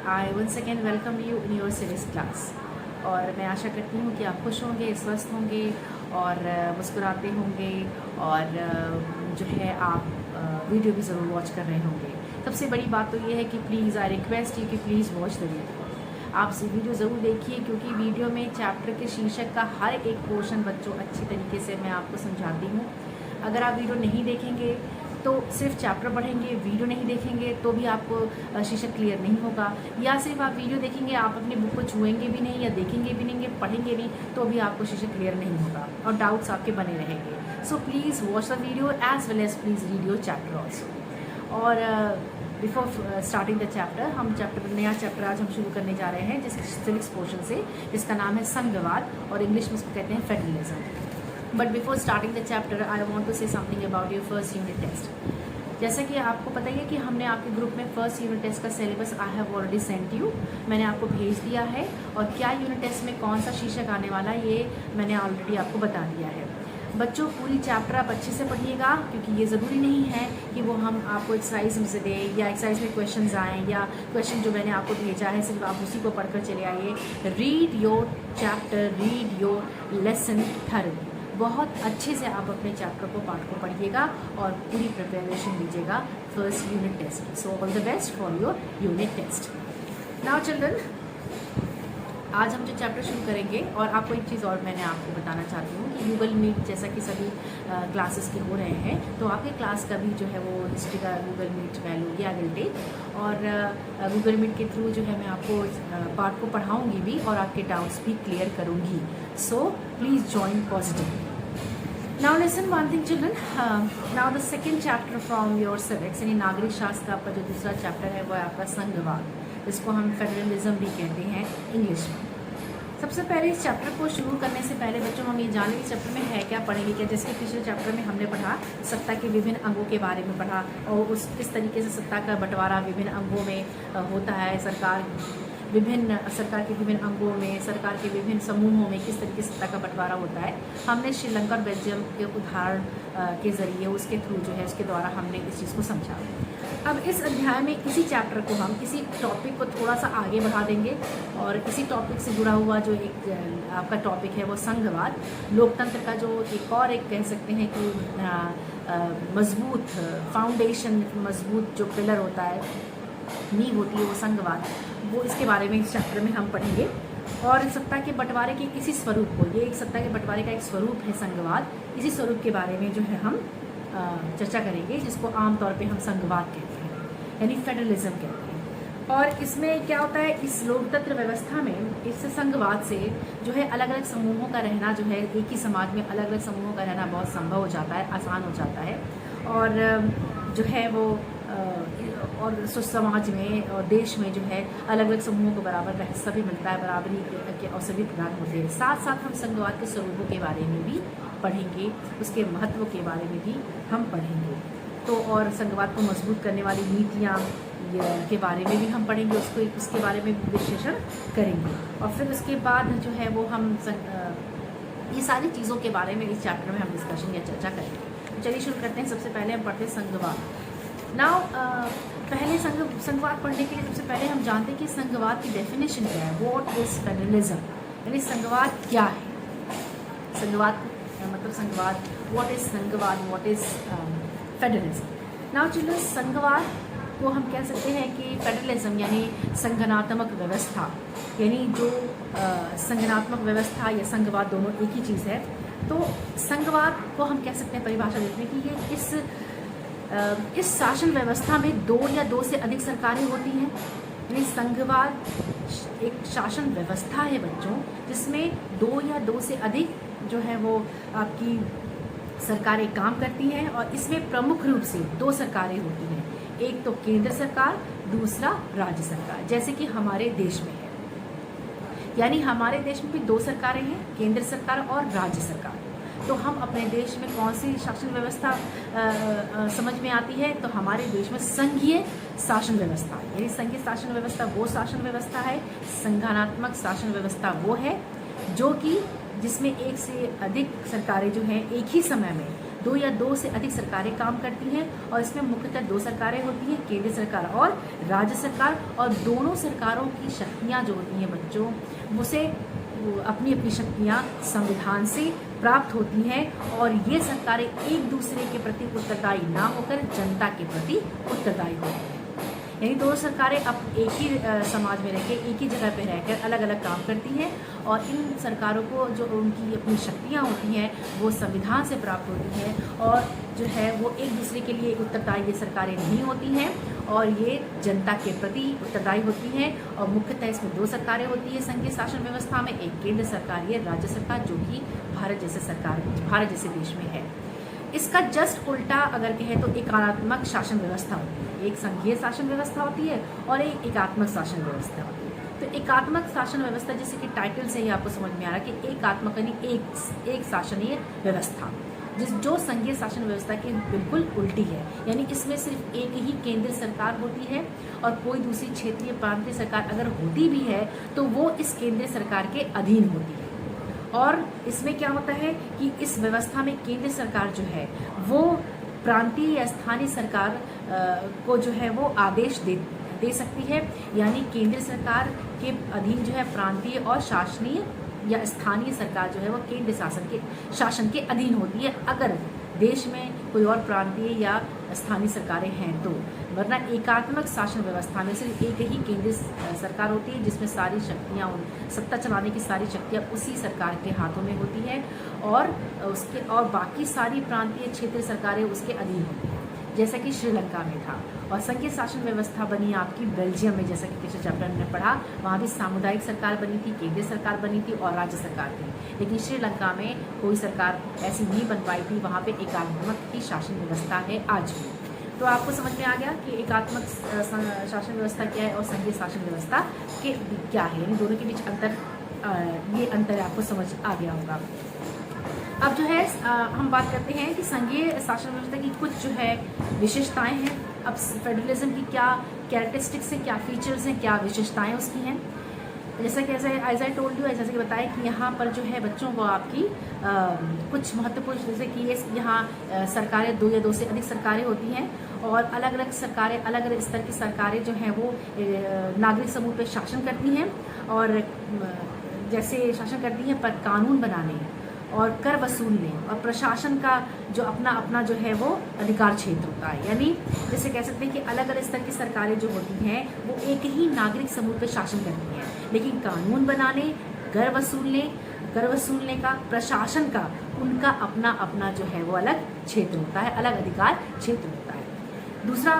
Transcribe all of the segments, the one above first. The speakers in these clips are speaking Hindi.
I once again welcome you in your civics class। और मैं आशा करती हूँ कि आप खुश होंगे, स्वस्थ होंगे और मुस्कुराते होंगे और जो है आप वीडियो भी ज़रूर वॉच कर रहे होंगे। सबसे बड़ी बात तो ये है कि प्लीज़ आई रिक्वेस्ट यू कि प्लीज़ वॉच द वीडियो। आप वीडियो ज़रूर देखिए क्योंकि वीडियो में चैप्टर के शीर्षक का हर एक पोर्शन बच्चों अच्छी तरीके से मैं आपको समझाती हूँ। अगर आप वीडियो नहीं देखेंगे तो सिर्फ चैप्टर पढ़ेंगे, वीडियो नहीं देखेंगे तो भी आपको शीर्षक क्लियर नहीं होगा, या सिर्फ आप वीडियो देखेंगे, आप अपनी बुक को छुएंगे भी नहीं या देखेंगे भी नहीं, पढ़ेंगे नहीं तो भी आपको शीर्षक क्लियर नहीं होगा और डाउट्स आपके बने रहेंगे। So please watch the video as well as please read your chapter also. और बिफोर स्टार्टिंग द चैप्टर, हम नया चैप्टर आज हम शुरू करने जा रहे हैं जिस सिविक्स पोर्शन से, जिसका नाम है संघवाद और इंग्लिश में उसको कहते हैं federalism. But before starting the chapter I want to say something about your first unit test. जैसे कि आपको पता ही है कि हमने आपके ग्रुप में फर्स्ट यूनिट टेस्ट का syllabus I have already sent you, मैंने आपको भेज दिया है। और क्या यूनिट टेस्ट में कौन सा शीर्षक आने वाला है ये मैंने ऑलरेडी आपको बता दिया है। बच्चों पूरी चैप्टर आप अच्छे से पढ़िएगा क्योंकि ये ज़रूरी नहीं है कि वो हम आपको एक्सरसाइज में से दें या एक्सरसाइज में क्वेश्चंस आएँ या क्वेश्चन जो मैंने आपको भेजा है सिर्फ आप उसी को पढ़कर चले आइए। Read your chapter, read your lesson thoroughly. बहुत अच्छे से आप अपने चैप्टर को पाठ को पढ़िएगा और पूरी प्रिपरेशन लीजिएगा फर्स्ट यूनिट टेस्ट की। So all the best for your unit test. Now children, आज हम जो चैप्टर शुरू करेंगे और आपको एक चीज़ और मैंने आपको बताना चाहती हूँ कि गूगल मीट जैसा कि सभी क्लासेस के हो रहे हैं तो आपके क्लास का भी जो है वो हिस्ट्री का गूगल मीट वैल्यू या विल टेक, और गूगल मीट के थ्रू जो है मैं आपको पार्ट को पढ़ाऊँगी भी और आपके डाउट्स भी क्लियर करूँगी। So please join positively. Now listen one thing children, now the second chapter from your civics यानी नागरिक शास्त्र का आपका जो दूसरा चैप्टर है वो है आपका संघवाद, जिसको हम फेडरलिज्म भी कहते हैं इंग्लिश में। सबसे पहले इस चैप्टर को शुरू करने से पहले बच्चों हम ये जानें इस चैप्टर में है क्या, पढ़ेंगे क्या। जैसे कि पिछले चैप्टर में हमने पढ़ा सत्ता के विभिन्न अंगों के बारे में पढ़ा और उस किस तरीके से सत्ता का बंटवारा विभिन्न अंगों में होता है, सरकार के विभिन्न अंगों में, सरकार के विभिन्न समूहों में किस तरीके से सत्ता का बंटवारा होता है। हमने श्रीलंका और बेल्जियम के उदाहरण के ज़रिए उसके थ्रू जो है उसके द्वारा हमने इस चीज़ को समझा। अब इस अध्याय में इसी चैप्टर को हम किसी टॉपिक को थोड़ा सा आगे बढ़ा देंगे और इसी टॉपिक से जुड़ा हुआ जो एक आपका टॉपिक है वो संघवाद, लोकतंत्र का जो एक कह सकते हैं कि मजबूत फाउंडेशन, मजबूत जो पिलर होता है, नींव होती है वो संघवाद, वो इसके बारे में इस चैप्टर में हम पढ़ेंगे। और सत्ता के बंटवारे के किसी स्वरूप को, ये एक सत्ता के बंटवारे का एक स्वरूप है संघवाद, इसी स्वरूप के बारे में जो है हम चर्चा करेंगे, जिसको आमतौर पे हम संघवाद कहते हैं यानी फेडरलिज्म कहते हैं। और इसमें क्या होता है, इस लोकतंत्र व्यवस्था में इस संघवाद से जो है अलग अलग समूहों का रहना जो है, एक ही समाज में अलग अलग समूहों का रहना बहुत संभव हो जाता है, आसान हो जाता है। और जो है वो और समाज में और देश में जो है अलग अलग समूहों को बराबर का हिस्सा भी मिलता है, बराबरी के अवसर भी प्रदान होते हैं। साथ साथ हम संघवाद के स्वरूपों के बारे में भी पढ़ेंगे, उसके महत्व के बारे में भी हम पढ़ेंगे। तो और संघवाद को मजबूत करने वाली नीतियाँ के बारे में भी हम पढ़ेंगे, उसके बारे में विश्लेषण करेंगे। और फिर उसके बाद जो है वो हम ये सारी चीज़ों के बारे में इस चैप्टर में हम डिस्कशन या चर्चा करेंगे। चलिए शुरू करते हैं। सबसे पहले हम पढ़ते हैं संघवाद। नाउ पहले संघवाद पढ़ने के लिए सबसे पहले हम जानते हैं कि संघवाद की डेफिनेशन क्या है। व्हाट इज फेडरलिज्म, यानी संघवाद क्या है। संघवाद मतलब संघवाद, व्हाट इज संघवाद, what is federalism. Now children, संघवाद को हम कह सकते हैं कि फेडरलिज्म यानी संगठनात्मक व्यवस्था, यानी जो संगठनात्मक व्यवस्था या संघवाद दोनों एक ही चीज़ है। तो संघवाद को हम कह सकते हैं, परिभाषा देते हैं कि ये इस शासन व्यवस्था में दो या दो से अधिक सरकारें होती हैं। यानी संघवाद एक शासन व्यवस्था है बच्चों, जिसमें दो या दो से अधिक जो है वो आपकी सरकारें काम करती हैं। और इसमें प्रमुख रूप से दो सरकारें होती हैं, एक तो केंद्र सरकार, दूसरा राज्य सरकार, जैसे कि हमारे देश में है। यानी हमारे देश में भी दो सरकारें हैं, केंद्र सरकार और राज्य सरकार। तो हम अपने देश में कौन सी शासन व्यवस्था समझ में आती है, तो हमारे देश में संघीय शासन व्यवस्था, यानी संघीय शासन व्यवस्था वो शासन व्यवस्था है, संगठनात्मक शासन व्यवस्था वो है जो कि जिसमें एक से अधिक सरकारें जो हैं एक ही समय में दो या दो से अधिक सरकारें काम करती हैं और इसमें मुख्यतः दो सरकारें होती हैं, केंद्र सरकार और राज्य सरकार। और दोनों सरकारों की शक्तियाँ जो होती हैं बच्चों, उसे अपनी अपनी शक्तियाँ संविधान से प्राप्त होती हैं और ये सरकारें एक दूसरे के प्रति उत्तरदायी ना होकर जनता के प्रति उत्तरदायी होती हैं। यानी दोनों सरकारें अब एक ही समाज में रहकर एक ही जगह पर रहकर अलग अलग काम करती हैं और इन सरकारों को जो उनकी अपनी शक्तियाँ होती हैं वो संविधान से प्राप्त होती हैं और जो है वो एक दूसरे के लिए उत्तरदायी ये सरकारें नहीं होती हैं और ये जनता के प्रति उत्तरदायी होती हैं। और मुख्यतः इसमें दो सरकारें होती हैं संघीय शासन व्यवस्था में, एक केंद्र सरकार है, राज्य सरकार, जो कि भारत जैसे देश में है। इसका जस्ट उल्टा अगर कहें तो एकात्मक शासन व्यवस्था होती है। एक संघीय शासन व्यवस्था होती है और एक एकात्मक शासन व्यवस्था होती है। तो एकात्मक शासन व्यवस्था जैसे कि टाइटल से ही आपको समझ में आ रहा है कि एकात्मक यानी एक शासनीय व्यवस्था, जो संघीय शासन व्यवस्था की बिल्कुल उल्टी है। यानी इसमें सिर्फ एक ही केंद्र सरकार होती है और कोई दूसरी क्षेत्रीय प्रांतीय सरकार अगर होती भी है तो वो इस केंद्र सरकार के अधीन होती है। और इसमें क्या होता है कि इस व्यवस्था में केंद्र सरकार जो है वो प्रांतीय या स्थानीय सरकार को जो है वो आदेश दे सकती है। यानी केंद्र सरकार के अधीन जो है प्रांतीय और शासनीय या स्थानीय सरकार जो है वो केंद्र शासन के अधीन होती है अगर देश में कोई और प्रांतीय या स्थानीय सरकारें हैं तो। वरना एकात्मक शासन व्यवस्था में सिर्फ एक ही केंद्र सरकार होती है जिसमें सारी शक्तियाँ, सत्ता चलाने की सारी शक्तियाँ उसी सरकार के हाथों में होती है और बाकी सारी प्रांतीय क्षेत्रीय सरकारें उसके अधीन होती हैं, जैसा कि श्रीलंका में था। और संघीय शासन व्यवस्था बनी आपकी बेल्जियम में, जैसा कि पिछले चैप्टर में पढ़ा, वहाँ भी सामुदायिक सरकार बनी थी, केंद्रीय सरकार बनी थी और राज्य सरकार थी। लेकिन श्रीलंका में कोई सरकार ऐसी नहीं बन पाई थी, वहाँ पे एकात्मक की शासन व्यवस्था है आज भी। तो आपको समझ में आ गया कि एकात्मक शासन व्यवस्था क्या है और संघीय शासन व्यवस्था के क्या है, यानी दोनों के बीच ये अंतर आपको समझ आ गया होगा। अब जो है हम बात करते हैं कि संघीय शासन व्यवस्था की कुछ जो है विशेषताएं हैं। अब फेडरलिज्म की क्या कैरेक्टरिस्टिक्स हैं, क्या फीचर्स हैं, क्या विशेषताएं उसकी हैं। जैसा कि एज आई टोल्ड यू, जैसे कि बताया कि यहाँ पर जो है बच्चों को आपकी कुछ महत्वपूर्ण, जैसे कि ये यहाँ सरकारें दो या दो से अधिक सरकारें होती हैं और अलग अलग सरकारें, अलग अलग स्तर की सरकारें जो हैं वो नागरिक समूह पर शासन करती हैं और जैसे शासन करती हैं पर कानून बनाने और कर वसूलने और प्रशासन का जो अपना जो है वो अधिकार क्षेत्र होता है। यानी जैसे कह सकते हैं कि अलग अलग स्तर की सरकारें जो होती हैं वो एक ही नागरिक समूह पर शासन करती हैं, लेकिन कानून बनाने, कर वसूलने का, प्रशासन का, उनका अपना जो है वो अलग क्षेत्र होता है, अलग अधिकार क्षेत्र होता है। तीसरा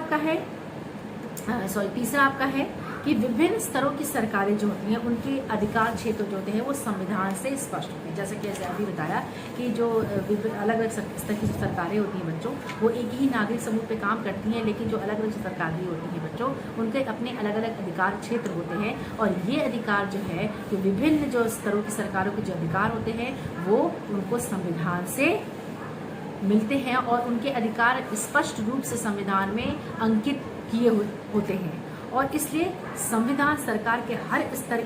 आपका है कि विभिन्न स्तरों की सरकारें जो होती हैं उनके अधिकार क्षेत्र जो होते हैं वो संविधान से स्पष्ट होते हैं। जैसे कि ऐसे अभी बताया कि जो अलग अलग स्तर की सरकारें होती हैं बच्चों, वो एक ही नागरिक समूह पे काम करती हैं, लेकिन जो अलग अलग सरकारें होती हैं बच्चों, उनके अपने अलग अलग अधिकार क्षेत्र होते हैं और ये अधिकार जो है कि विभिन्न जो स्तरों की सरकारों के जो अधिकार होते हैं वो उनको संविधान से मिलते हैं और उनके अधिकार स्पष्ट रूप से संविधान में अंकित किए होते हैं। और इसलिए संविधान सरकार के हर स्तर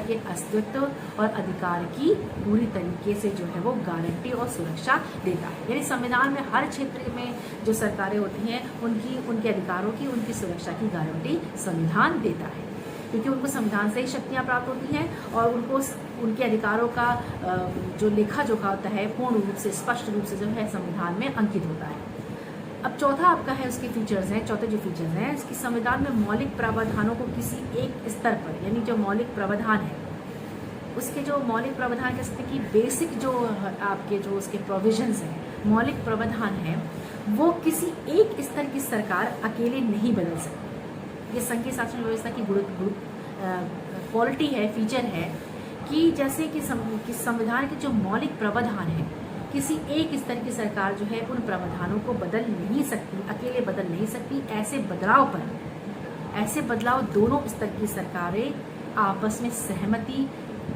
के अस्तित्व और अधिकार की पूरी तरीके से जो है वो गारंटी और सुरक्षा देता है। यानी संविधान में हर क्षेत्र में जो सरकारें होती हैं उनके अधिकारों की, उनकी सुरक्षा की गारंटी संविधान देता है, क्योंकि उनको संविधान से ही शक्तियाँ प्राप्त होती हैं और उनको उनके अधिकारों का जो लेखा जोखा होता है पूर्ण रूप से, स्पष्ट रूप से जो है संविधान में अंकित होता है। अब चौथा आपका है उसके फीचर्स हैं, चौथे जो फीचर्स हैं इसकी संविधान में मौलिक प्रावधानों को किसी एक स्तर पर, यानी जो मौलिक प्रावधान है उसके जो मौलिक प्रावधान कह सकते हैं कि बेसिक जो आपके जो उसके प्रोविजंस हैं, मौलिक प्रावधान है, वो किसी एक स्तर की सरकार अकेले नहीं बदल सकती। ये संघीय शासन व्यवस्था की क्वालिटी है, फीचर है कि जैसे कि संविधान के जो मौलिक प्रावधान है किसी एक स्तर की सरकार जो है उन प्रावधानों को बदल नहीं सकती, अकेले बदल नहीं सकती। ऐसे बदलाव दोनों स्तर की सरकारें आपस में सहमति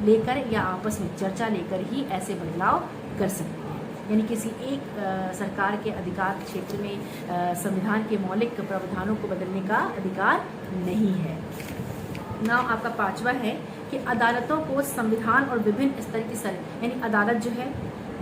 लेकर या आपस में चर्चा लेकर ही ऐसे बदलाव कर सकती हैं। यानी किसी एक सरकार के अधिकार क्षेत्र में संविधान के मौलिक प्रावधानों को बदलने का अधिकार नहीं है। नाउ आपका पांचवा है कि अदालतों को संविधान और विभिन्न स्तर की यानी अदालत जो है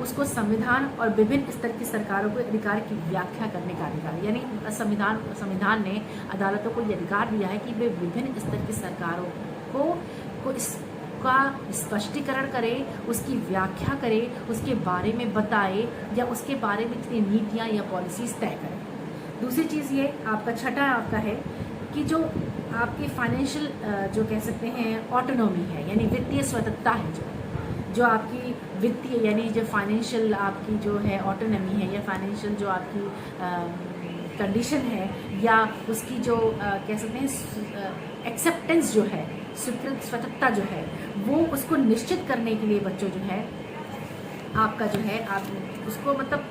उसको संविधान और विभिन्न स्तर की सरकारों को अधिकार की व्याख्या करने का अधिकार, यानी संविधान ने अदालतों को ये अधिकार दिया है कि वे विभिन्न स्तर की सरकारों को इसका स्पष्टीकरण करे, उसकी व्याख्या करे, उसके बारे में बताए या उसके बारे में कितनी नीतियाँ या पॉलिसीज तय करें। दूसरी चीज़ ये आपका छठा आपका है कि जो आपकी फाइनेंशियल जो कह सकते हैं ऑटोनॉमी है, यानी वित्तीय स्वतंत्रता है, जो आपकी वित्तीय यानी जो फाइनेंशियल आपकी जो है ऑटोनॉमी है या फाइनेंशियल जो आपकी कंडीशन है या उसकी जो कह सकते हैं एक्सेप्टेंस जो है, स्वीकृत स्वतंत्रता जो है, वो उसको निश्चित करने के लिए बच्चों जो है आपका जो है आप उसको मतलब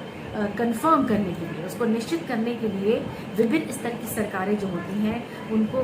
कंफर्म करने के लिए, उसको निश्चित करने के लिए विभिन्न स्तर की सरकारें जो होती हैं उनको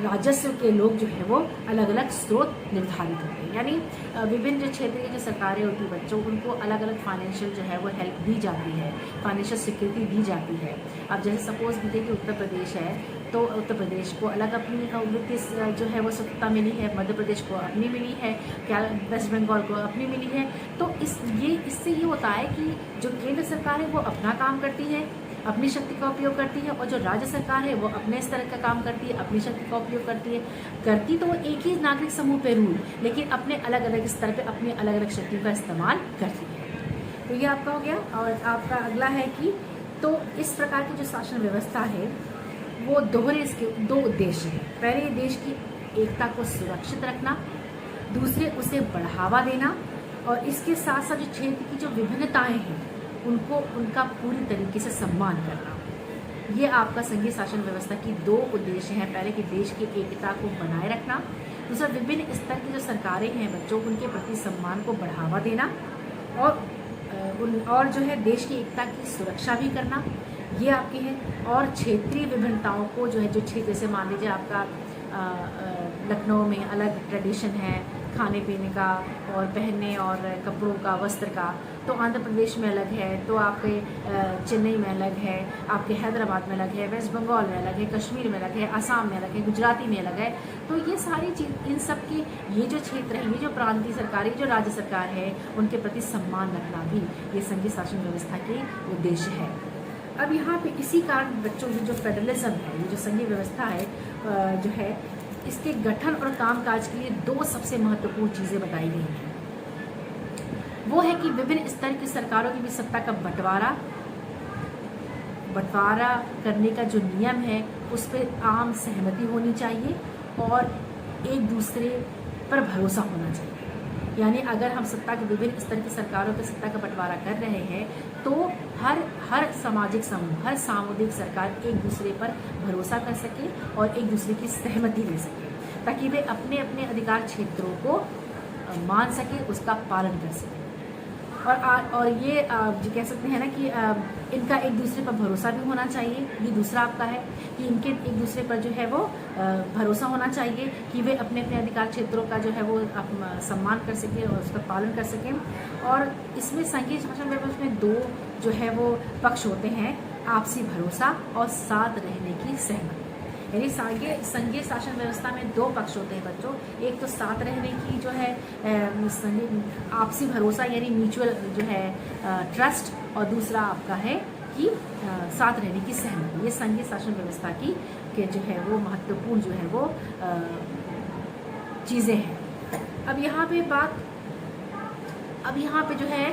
राजस्व के लोग जो है वो अलग अलग स्रोत निर्धारित होते हैं, यानी विभिन्न जो क्षेत्रीय जो सरकारें होती हैं बच्चों उनको अलग अलग फाइनेंशियल जो है वो हेल्प दी जाती है, फाइनेंशियल सिक्योरिटी दी जाती है। अब जैसे सपोज कीजिए कि उत्तर प्रदेश है तो उत्तर प्रदेश को अलग अपनी वित्तीय जो है वो स्वतंत्रता मिली है, मध्य प्रदेश को अपनी मिली है, क्या वेस्ट बंगाल को अपनी मिली है। तो इससे ये होता है कि जो केंद्र सरकार है वो अपना काम करती है, अपनी शक्ति का उपयोग करती है, और जो राज्य सरकार है वो अपने स्तर का काम करती है, अपनी शक्ति का उपयोग करती तो वो एक ही नागरिक समूह पे रूल, लेकिन अपने अलग अलग स्तर पे अपनी अलग अलग शक्तियों का इस्तेमाल करती है। तो ये आपका हो गया। और आपका अगला है कि तो इस प्रकार की जो शासन व्यवस्था है वो इसके दो उद्देश्य हैं। पहले देश की एकता को सुरक्षित रखना, दूसरे उसे बढ़ावा देना, और इसके साथ साथ जो क्षेत्र की जो विभिन्नताएं हैं उनको उनका पूरी तरीके से सम्मान करना। ये आपका संघीय शासन व्यवस्था की दो उद्देश्य हैं। पहले कि देश की एकता को बनाए रखना, दूसरा विभिन्न स्तर की जो सरकारें हैं बच्चों उनके प्रति सम्मान को बढ़ावा देना, और जो है देश की एकता की सुरक्षा भी करना, ये आपकी है। और क्षेत्रीय विभिन्नताओं को जो है जो क्षेत्र, जैसे मान लीजिए आपका लखनऊ में अलग ट्रेडिशन है खाने पीने का और पहनने और कपड़ों का, वस्त्र का, तो आंध्र प्रदेश में अलग है, तो आपके चेन्नई में अलग है, आपके हैदराबाद में अलग है, वेस्ट बंगाल में अलग है, कश्मीर में अलग है, आसाम में अलग है, गुजराती में अलग है। तो ये सारी चीज़, इन सब की ये जो क्षेत्र है, ये जो प्रांतीय सरकार, ये जो राज्य सरकार है, उनके प्रति सम्मान रखना भी ये संघीय शासन व्यवस्था के उद्देश्य है। अब यहाँ पे इसी कारण बच्चों की जो फेडरलिज्म है, ये जो संघीय व्यवस्था है जो है, इसके गठन और कामकाज के लिए दो सबसे महत्वपूर्ण चीज़ें बताई गई हैं। वो है कि विभिन्न स्तर की सरकारों की भी सत्ता का बंटवारा करने का जो नियम है उस पर आम सहमति होनी चाहिए और एक दूसरे पर भरोसा होना चाहिए। यानी अगर हम सत्ता के विभिन्न स्तर की सरकारों के सत्ता का बंटवारा कर रहे हैं तो हर सामाजिक समूह, हर सामुदायिक सरकार एक दूसरे पर भरोसा कर सके और एक दूसरे की सहमति ले सके, ताकि वे अपने अपने अधिकार क्षेत्रों को मान सके, उसका पालन कर सके। और ये जो कह सकते हैं ना कि इनका एक दूसरे पर भरोसा भी होना चाहिए। ये दूसरा आपका है कि इनके एक दूसरे पर जो है वो भरोसा होना चाहिए कि वे अपने अपने अधिकार क्षेत्रों का जो है वो सम्मान कर सकें और उसका पालन कर सकें। और इसमें संघीय शासन व्यवस्था में दो जो है वो पक्ष होते हैं, आपसी भरोसा और साथ रहने की सहमति। यानी संघीय शासन व्यवस्था में दो पक्ष होते हैं बच्चों, एक तो साथ रहने की जो है आपसी भरोसा यानी म्यूचुअल जो है ट्रस्ट, और दूसरा आपका है कि साथ रहने की सहमति। ये संघीय शासन व्यवस्था की के जो है वो महत्वपूर्ण जो है वो चीज़ें हैं। अब यहाँ पे जो है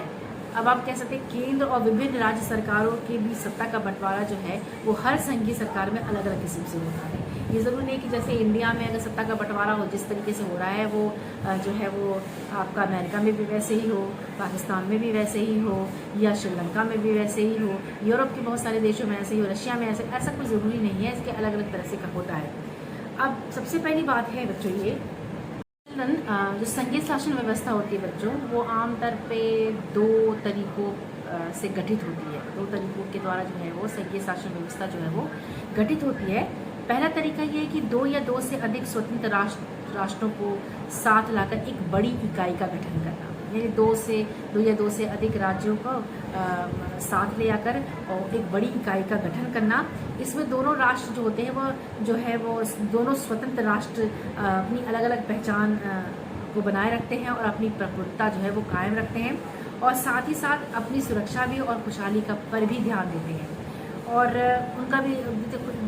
अब आप कह सकते हैं केंद्र और विभिन्न राज्य सरकारों के बीच सत्ता का बंटवारा जो है वो हर संघीय सरकार में अलग अलग किस्म से होता है। ये ज़रूरी नहीं कि जैसे इंडिया में अगर सत्ता का बंटवारा हो जिस तरीके से हो रहा है वो जो है वो आपका अमेरिका में भी वैसे ही हो, पाकिस्तान में भी वैसे ही हो, या श्रीलंका में भी वैसे ही हो, यूरोप के बहुत सारे देशों में ऐसे ही हो, रशिया में ऐसा कोई ज़रूरी नहीं है, इसके अलग अलग तरह से का होता है। अब सबसे पहली बात है बच्चों ये जो संघीय शासन व्यवस्था होती है बच्चों वो आमतौर पे दो तरीकों से गठित होती है। दो तरीकों के द्वारा जो है वो संघीय शासन व्यवस्था जो है वो गठित होती है। पहला तरीका ये है कि दो या दो से अधिक स्वतंत्र राष्ट्रों को साथ लाकर एक बड़ी इकाई का गठन करना। यानी दो या 2 से अधिक राज्यों को साथ ले आकर और एक बड़ी इकाई का गठन करना। इसमें दोनों राष्ट्र जो होते हैं वो दोनों स्वतंत्र राष्ट्र अपनी अलग अलग पहचान को बनाए रखते हैं और अपनी प्रभुत्ता जो है वो कायम रखते हैं, और साथ ही साथ अपनी सुरक्षा भी और खुशहाली का पर भी ध्यान देते हैं। और उनका भी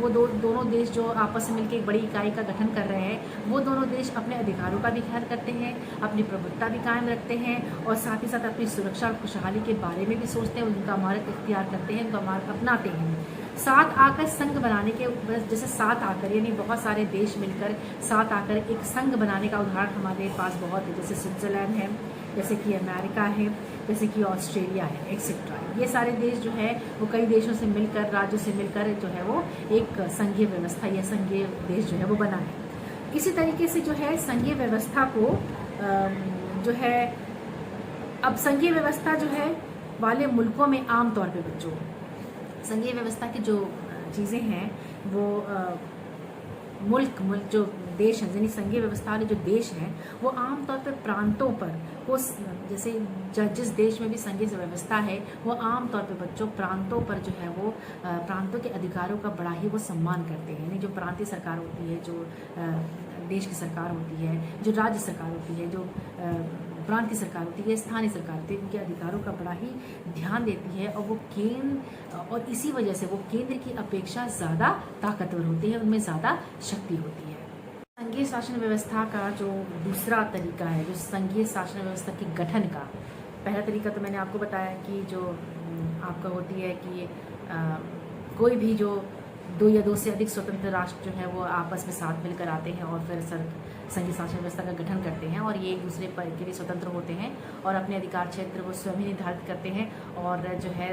वो दोनों देश जो आपस में मिलकर एक बड़ी इकाई का गठन कर रहे हैं, वो दोनों देश अपने अधिकारों का भी ख्याल करते हैं, अपनी प्रभुत्ता भी कायम रखते हैं, और साथ ही साथ अपनी सुरक्षा और खुशहाली के बारे में भी सोचते हैं, उनका मार्ग इख्तियार करते हैं, उनका मार्ग अपनाते हैं। साथ आकर संघ बनाने के, जैसे साथ आकर यानी बहुत सारे देश मिलकर साथ आकर एक संघ बनाने का उदाहरण हमारे पास बहुत है, जैसे स्विट्ज़रलैंड है, जैसे कि अमेरिका है, जैसे कि ऑस्ट्रेलिया है, एक्सेट्रा। ये सारे देश जो है वो कई देशों से मिलकर, राज्यों से मिलकर जो है वो एक संघीय व्यवस्था या संघीय देश जो है वो बना है। इसी तरीके से जो है संघीय व्यवस्था को जो है, अब संघीय व्यवस्था जो है वाले मुल्कों में आम तौर पे बच्चों संघीय व्यवस्था की जो चीज़ें हैं वो मुल्क जो देश हैं, यानी संघीय व्यवस्था वाले जो देश हैं वो आमतौर पर प्रांतों पर वो, जैसे जिस देश में भी संघीय व्यवस्था है वो आमतौर पर बच्चों प्रांतों पर जो है वो प्रांतों के अधिकारों का बड़ा ही वो सम्मान करते हैं। यानी जो प्रांतीय सरकार होती है, जो देश की सरकार होती है, जो राज्य सरकार होती है, जो प्रांतीय सरकार होती है, स्थानीय सरकार होती है, उनके अधिकारों का बड़ा ही ध्यान देती है, और वो केंद्र, और इसी वजह से वो केंद्र की अपेक्षा ज़्यादा ताकतवर होती है, उनमें ज़्यादा शक्ति होती है। संघीय शासन व्यवस्था का जो दूसरा तरीका है, जो संघीय शासन व्यवस्था के गठन का पहला तरीका, तो मैंने आपको बताया कि जो आपका होती है कि कोई भी जो 2 या 2 से अधिक स्वतंत्र राष्ट्र जो है वो आपस में साथ मिलकर आते हैं और फिर संघीय शासन व्यवस्था का गठन करते हैं, और ये एक दूसरे के लिए स्वतंत्र होते हैं और अपने अधिकार क्षेत्र वो स्वयं ही निर्धारित करते हैं, और जो है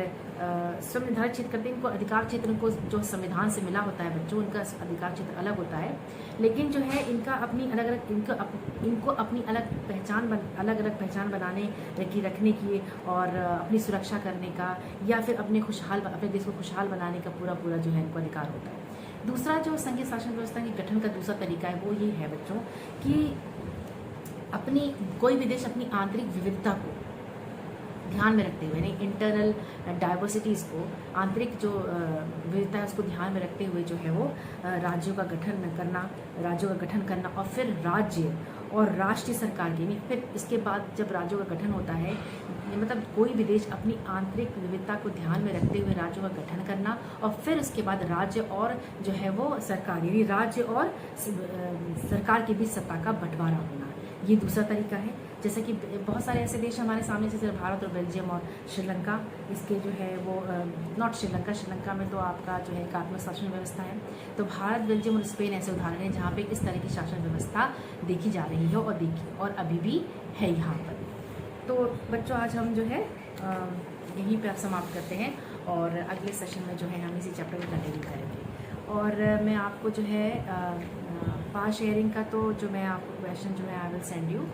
स्वयं निर्धारित क्षेत्र करते हैं। इनको अधिकार क्षेत्र को जो संविधान से मिला होता है बच्चों, उनका अधिकार क्षेत्र अलग होता है, लेकिन जो है इनका अपनी अलग अलग इनको अपनी अलग अलग पहचान बनाने की, रखने की, और अपनी सुरक्षा करने का, या फिर अपने देश को खुशहाल बनाने का पूरा जो है इनको अधिकार होता है। दूसरा जो संघीय शासन व्यवस्था के गठन का दूसरा तरीका है वो ये है बच्चों कि कोई भी देश अपनी आंतरिक विविधता को ध्यान में रखते हुए, यानी इंटरनल डाइवर्सिटीज़ को, आंतरिक जो विविधता है उसको ध्यान में रखते हुए जो है वो राज्यों का गठन करना और फिर राज्य और राष्ट्रीय सरकार की, फिर इसके बाद जब राज्यों का गठन होता है, मतलब कोई भी देश अपनी आंतरिक विविधता को ध्यान में रखते हुए राज्यों का गठन करना, और फिर उसके बाद राज्य और जो है वो सरकार, यानी राज्य और सरकार के बीच सत्ता का बंटवारा होना, ये दूसरा तरीका है। जैसे कि बहुत सारे ऐसे देश हमारे सामने, जैसे भारत और बेल्जियम और श्रीलंका, इसके जो है वो नॉट श्रीलंका में तो आपका जो है एकात्मक शासन व्यवस्था है, तो भारत, बेल्जियम और स्पेन ऐसे उदाहरण हैं जहाँ पे इस तरह की शासन व्यवस्था देखी जा रही है और अभी भी है यहाँ पर। तो बच्चों आज हम जो है यहीं पे आप समाप्त करते हैं, और अगले सेशन में जो है हम इसी चैप्टर को कंटिन्यू करेंगे। और मैं आपको जो है पास शेयरिंग का, तो जो मैं आपको क्वेश्चन जो है आई विल सेंड यू,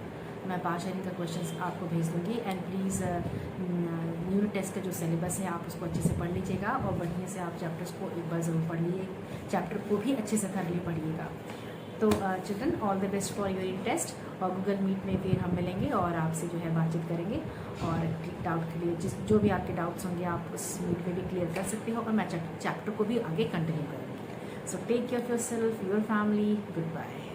मैं पास शेयरिंग का क्वेश्चन आपको भेज दूँगी। एंड प्लीज़ यूनिट टेस्ट का जो सिलेबस है आप उसको अच्छे से पढ़ लीजिएगा, और बढ़िया से आप चैप्टर्स को एक बार ज़रूर पढ़ लीजिए, चैप्टर को भी अच्छे से थरली पढ़िएगा। तो children, all the best for your test, और गूगल मीट में फिर हम मिलेंगे और आपसे जो है बातचीत करेंगे, और डाउट क्लियर जो भी आपके डाउट्स होंगे आप उस मीट में भी क्लियर कर सकते हो, और मैं चैप्टर को भी आगे कंटिन्यू करूँगी। So take care of yourself, your family, good bye.